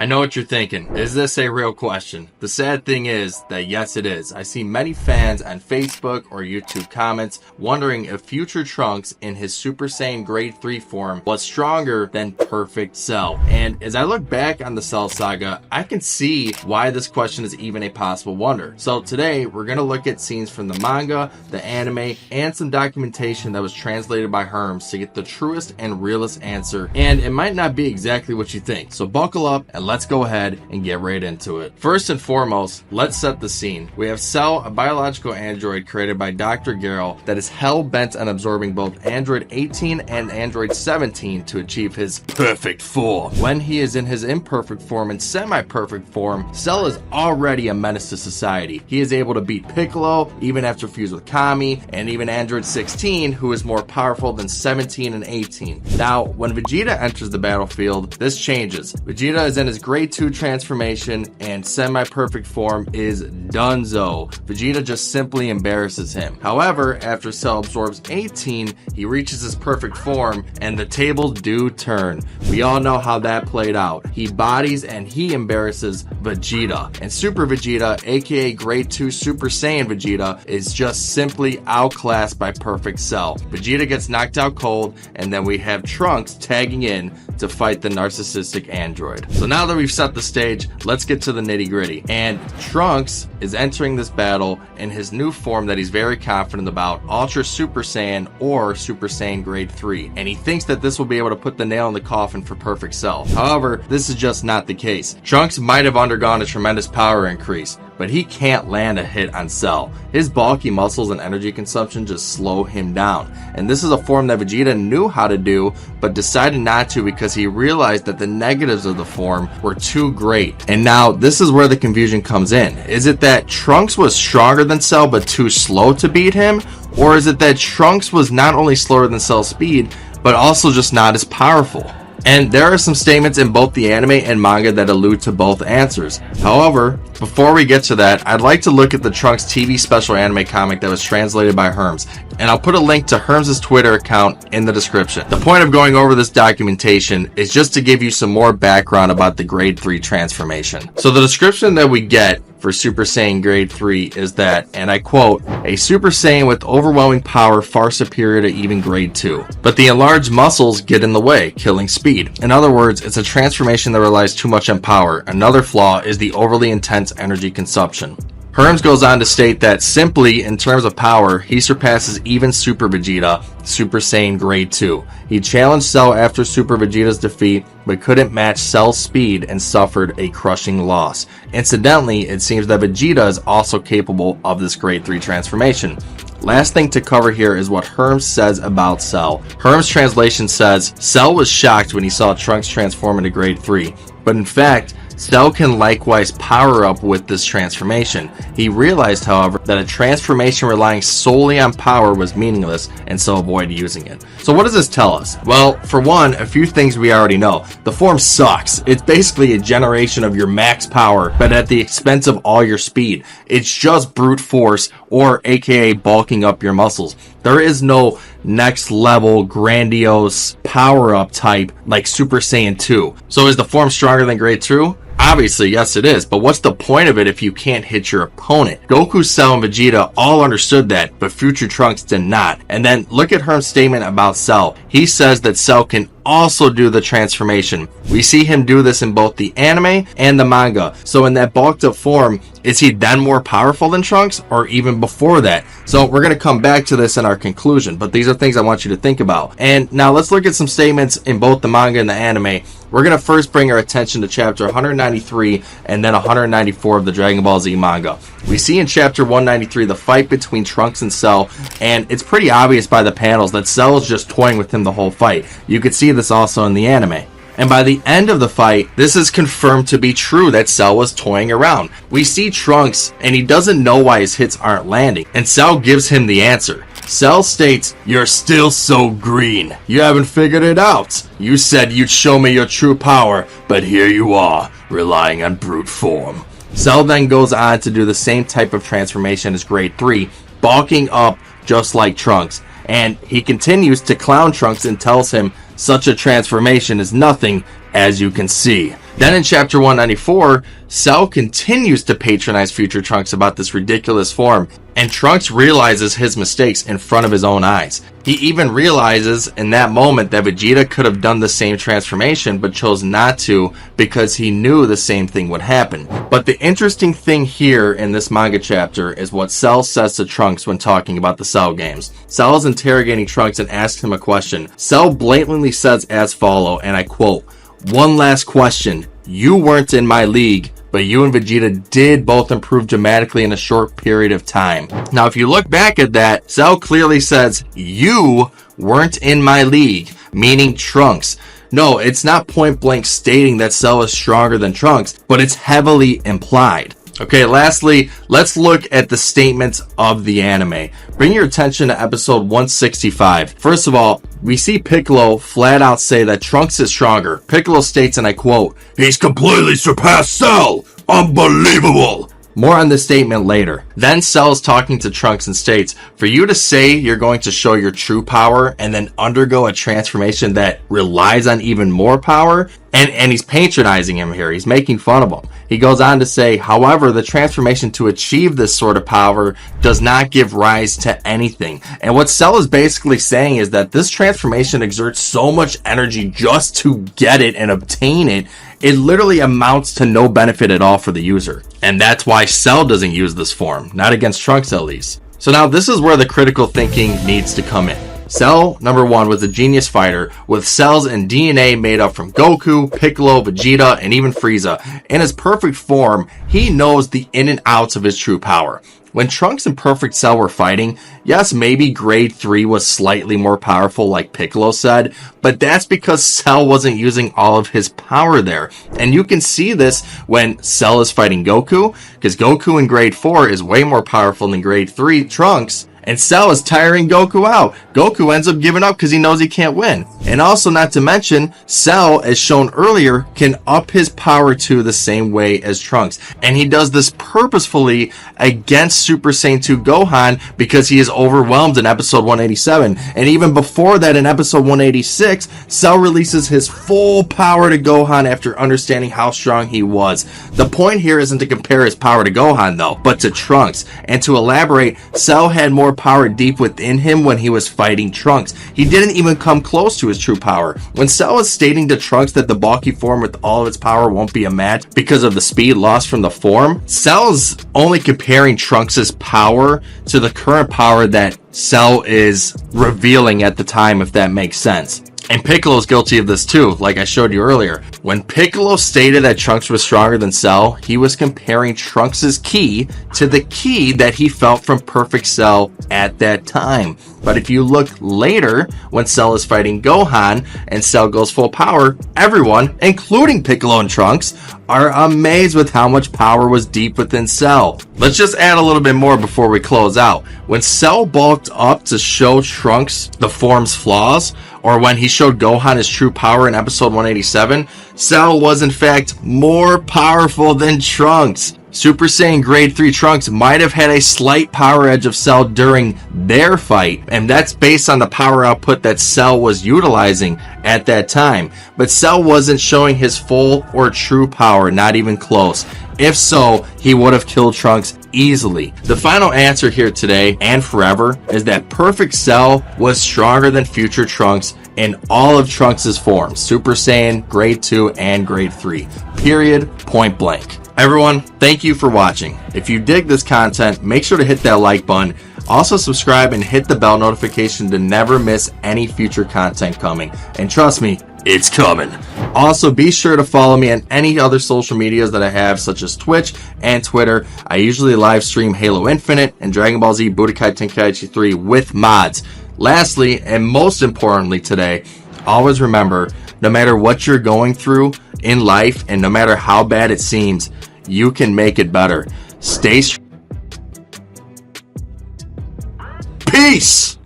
I know what you're thinking. Is this a real question? The sad thing is that yes, it is. I see many fans on Facebook or YouTube comments wondering if future Trunks in his Super Saiyan Grade 3 form was stronger than Perfect Cell. And as I look back on the Cell saga, I can see why this question is even a possible wonder. So today, we're going to look at scenes from the manga, the anime, and some documentation that was translated by Herms to get the truest and realest answer. And it might not be exactly what you think. So buckle up and let's go ahead and get right into it. First and foremost, let's set the scene. We have Cell, a biological android created by Dr. Garo that is hell-bent on absorbing both Android 18 and Android 17 to achieve his perfect form. When he is in his imperfect form and semi-perfect form, Cell is already a menace to society. He is able to beat Piccolo, even after fused with Kami, and even Android 16, who is more powerful than 17 and 18. Now, when Vegeta enters the battlefield, this changes. Vegeta is in his Grade 2 transformation, and semi-perfect form is donezo. Vegeta just simply embarrasses him. However, after Cell absorbs 18, he reaches his perfect form, and the tables do turn. We all know how that played out. He bodies and he embarrasses Vegeta. And Super Vegeta, aka Grade 2 Super Saiyan Vegeta, is just simply outclassed by Perfect Cell. Vegeta gets knocked out cold, and then we have Trunks tagging in to fight the narcissistic android. So now that we've set the stage, let's get to the nitty gritty. And Trunks is entering this battle in his new form that he's very confident about, Ultra Super Saiyan or Super Saiyan Grade 3. And he thinks that this will be able to put the nail in the coffin for Perfect Cell. However, this is just not the case. Trunks might have undergone a tremendous power increase, but he can't land a hit on Cell. His bulky muscles and energy consumption just slow him down. And this is a form that Vegeta knew how to do, but decided not to because he realized that the negatives of the form were too great. And now, this is where the confusion comes in. Is it that Trunks was stronger than Cell but too slow to beat him? Or is it that Trunks was not only slower than Cell's speed, but also just not as powerful? And there are some statements in both the anime and manga that allude to both answers. However, before we get to that, I'd like to look at the Trunks TV special anime comic that was translated by Herms, and I'll put a link to Herms' Twitter account in the description. The point of going over this documentation is just to give you some more background about the Grade 3 transformation. So the description that we get for Super Saiyan Grade 3 is that, and I quote, a Super Saiyan with overwhelming power far superior to even Grade 2. But the enlarged muscles get in the way, killing speed. In other words, it's a transformation that relies too much on power. Another flaw is the overly intense energy consumption. Herms goes on to state that simply, in terms of power, he surpasses even Super Vegeta, Super Saiyan Grade 2. He challenged Cell after Super Vegeta's defeat, but couldn't match Cell's speed and suffered a crushing loss. Incidentally, it seems that Vegeta is also capable of this Grade 3 transformation. Last thing to cover here is what Herms says about Cell. Herms' translation says, Cell was shocked when he saw Trunks transform into Grade 3, but in fact, Cell can likewise power up with this transformation. He realized, however, that a transformation relying solely on power was meaningless, and so avoided using it. So what does this tell us? Well, for one, a few things we already know. The form sucks. It's basically a generation of your max power, but at the expense of all your speed. It's just brute force, or aka bulking up your muscles. There is no next level grandiose power up type like Super Saiyan 2. So is the form stronger than Grade 2? Obviously, yes it is, but what's the point of it if you can't hit your opponent? Goku, Cell, and Vegeta all understood that, but future Trunks did not. And then look at Herm's statement about Cell. He says that Cell can also do the transformation. We see him do this in both the anime and the manga. So in that bulked up form, is he then more powerful than Trunks, or even before that? So we're going to come back to this in our conclusion, but these are things I want you to think about. And now let's look at some statements in both the manga and the anime. We're going to first bring our attention to chapter 193 and then 194 of the Dragon Ball Z manga. We see in chapter 193 the fight between Trunks and Cell, and it's pretty obvious by the panels that Cell is just toying with him the whole fight. You could see this also in the anime. And by the end of the fight, this is confirmed to be true that Cell was toying around. We see Trunks, and he doesn't know why his hits aren't landing, and Cell gives him the answer. Cell states, "You're still so green. You haven't figured it out. You said you'd show me your true power, but here you are, relying on brute form." Cell then goes on to do the same type of transformation as Grade 3, bulking up just like Trunks. And he continues to clown Trunks and tells him, "Such a transformation is nothing, as you can see." Then in chapter 194, Cell continues to patronize future Trunks about this ridiculous form, and Trunks realizes his mistakes in front of his own eyes. He even realizes in that moment that Vegeta could have done the same transformation but chose not to because he knew the same thing would happen. But the interesting thing here in this manga chapter is what Cell says to Trunks when talking about the Cell games. Cell is interrogating Trunks and asks him a question. Cell blatantly says as follow, and I quote, "One last question. You weren't in my league, but you and Vegeta did both improve dramatically in a short period of time." Now, if you look back at that, Cell clearly says, "You weren't in my league," meaning Trunks. No, it's not point blank stating that Cell is stronger than Trunks, but it's heavily implied. Okay, lastly, let's look at the statements of the anime. Bring your attention to episode 165. First of all, we see Piccolo flat out say that Trunks is stronger. Piccolo states, and I quote, "He's completely surpassed Cell! Unbelievable!" More on this statement later. Then Cell is talking to Trunks and states, "For you to say you're going to show your true power and then undergo a transformation that relies on even more power," and he's patronizing him here. He's making fun of him. He goes on to say, "However, the transformation to achieve this sort of power does not give rise to anything." And what Cell is basically saying is that this transformation exerts so much energy just to get it and obtain it, it literally amounts to no benefit at all for the user. And that's why Cell doesn't use this form, not against Trunks at least. So now this is where the critical thinking needs to come in. Cell, number one, was a genius fighter with cells and DNA made up from Goku, Piccolo, Vegeta, and even Frieza. In his perfect form, he knows the in and outs of his true power. When Trunks and Perfect Cell were fighting, yes, maybe Grade 3 was slightly more powerful like Piccolo said, but that's because Cell wasn't using all of his power there. And you can see this when Cell is fighting Goku, because Goku in Grade 4 is way more powerful than Grade 3 Trunks, and Cell is tiring Goku out. Goku ends up giving up because he knows he can't win. And also, not to mention, Cell, as shown earlier, can up his power to the same way as Trunks. And he does this purposefully against Super Saiyan 2 Gohan because he is overwhelmed in episode 187. And even before that, in episode 186, Cell releases his full power to Gohan after understanding how strong he was. The point here isn't to compare his power to Gohan though, but to Trunks. And to elaborate, Cell had more power deep within him when he was fighting Trunks. He didn't even come close to his true power. When Cell is stating to Trunks that the bulky form with all of its power won't be a match because of the speed lost from the form, Cell's only comparing Trunks' power to the current power that Cell is revealing at the time, if that makes sense. And Piccolo's guilty of this too, like I showed you earlier. When Piccolo stated that Trunks was stronger than Cell, he was comparing Trunks' ki to the ki that he felt from Perfect Cell at that time. But if you look later, when Cell is fighting Gohan and Cell goes full power, everyone, including Piccolo and Trunks, are amazed with how much power was deep within Cell. Let's just add a little bit more before we close out. When Cell bulked up to show Trunks the form's flaws, or when he showed Gohan his true power in episode 187, Cell was in fact more powerful than Trunks. Super Saiyan Grade 3 Trunks might have had a slight power edge of Cell during their fight, and that's based on the power output that Cell was utilizing at that time. But Cell wasn't showing his full or true power, not even close. If so, he would have killed Trunks easily. The final answer here today and forever is that Perfect Cell was stronger than future Trunks in all of Trunks' forms, Super Saiyan, Grade 2, and Grade 3. Period. Point blank. Everyone, thank you for watching. If you dig this content, make sure to hit that like button. Also subscribe and hit the bell notification to never miss any future content coming. And trust me, it's coming. Also, be sure to follow me on any other social medias that I have, such as Twitch and Twitter. I usually live stream Halo Infinite and Dragon Ball Z Budokai Tenkaichi 3 with mods. Lastly, and most importantly today, always remember, no matter what you're going through in life and no matter how bad it seems, you can make it better. Stay strong. Peace!